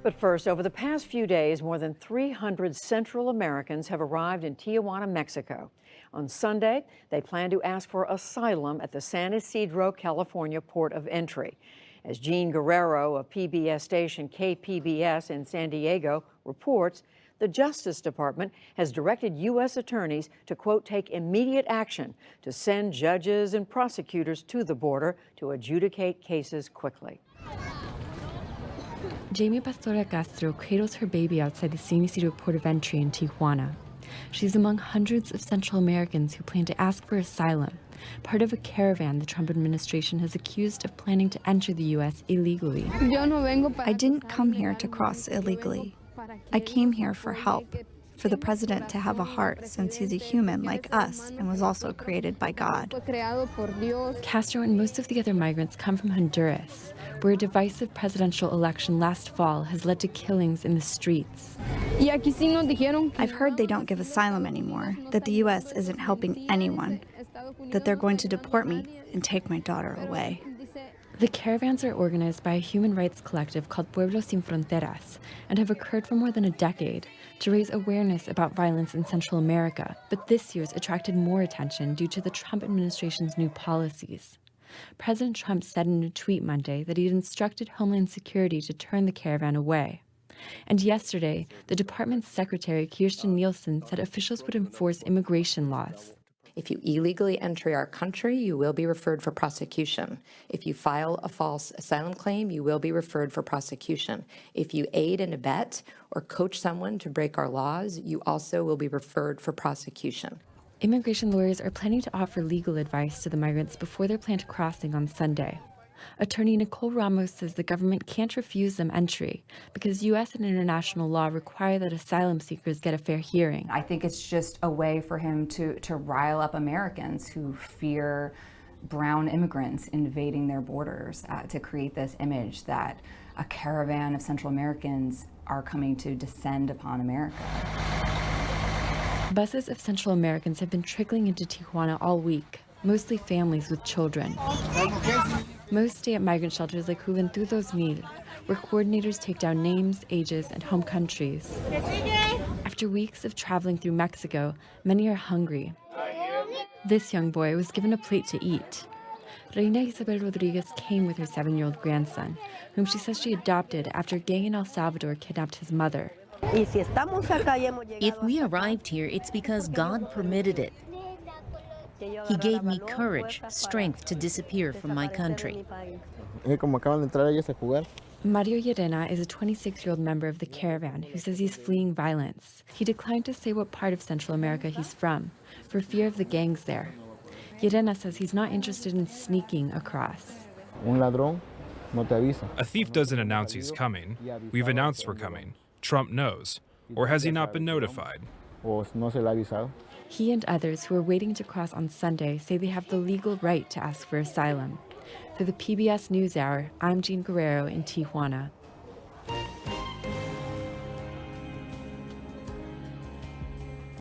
But first, over the past few days, more than 300 Central Americans have arrived in Tijuana, Mexico. On Sunday, they plan to ask for asylum at the San Isidro, California port of entry. As Jean Guerrero of PBS station KPBS in San Diego reports, the Justice Department has directed U.S. attorneys to, quote, take immediate action to send judges and prosecutors to the border to adjudicate cases quickly. Jamie Pastora Castro cradles her baby outside the San Isidro port of entry in Tijuana. She's among hundreds of Central Americans who plan to ask for asylum, part of a caravan the Trump administration has accused of planning to enter the U.S. illegally. I didn't come here to cross illegally. I came here for help, for the president to have a heart since he's a human like us and was also created by God. Castro and most of the other migrants come from Honduras, where a divisive presidential election last fall has led to killings in the streets. I've heard they don't give asylum anymore, that the U.S. isn't helping anyone, that they're going to deport me and take my daughter away. The caravans are organized by a human rights collective called Pueblos Sin Fronteras and have occurred for more than a decade to raise awareness about violence in Central America, but this year's attracted more attention due to the Trump administration's new policies. President Trump said in a tweet Monday that he'd instructed Homeland Security to turn the caravan away. And yesterday, the department's secretary, Kirsten Nielsen, said officials would enforce immigration laws. If you illegally enter our country, you will be referred for prosecution. If you file a false asylum claim, you will be referred for prosecution. If you aid and abet or coach someone to break our laws, you also will be referred for prosecution. Immigration lawyers are planning to offer legal advice to the migrants before their planned crossing on Sunday. Attorney Nicole Ramos says the government can't refuse them entry because U.S. and international law require that asylum seekers get a fair hearing. I think it's just a way for him to rile up Americans who fear brown immigrants invading their borders, to create this image that a caravan of Central Americans are coming to descend upon America. Buses of Central Americans have been trickling into Tijuana all week, mostly families with children. Most stay at migrant shelters like Juventud 2000, where coordinators take down names, ages, and home countries. After weeks of traveling through Mexico, many are hungry. This young boy was given a plate to eat. Reina Isabel Rodriguez came with her 7-year-old grandson, whom she says she adopted after a gang in El Salvador kidnapped his mother. If we arrived here, it's because God permitted it. He gave me courage, strength to disappear from my country. Mario Llerena is a 26-year-old member of the caravan who says he's fleeing violence. He declined to say what part of Central America he's from, for fear of the gangs there. Llerena says he's not interested in sneaking across. A thief doesn't announce he's coming. We've announced we're coming. Trump knows. Or has he not been notified? He and others who are waiting to cross on Sunday say they have the legal right to ask for asylum. For the PBS NewsHour, I'm Jean Guerrero in Tijuana.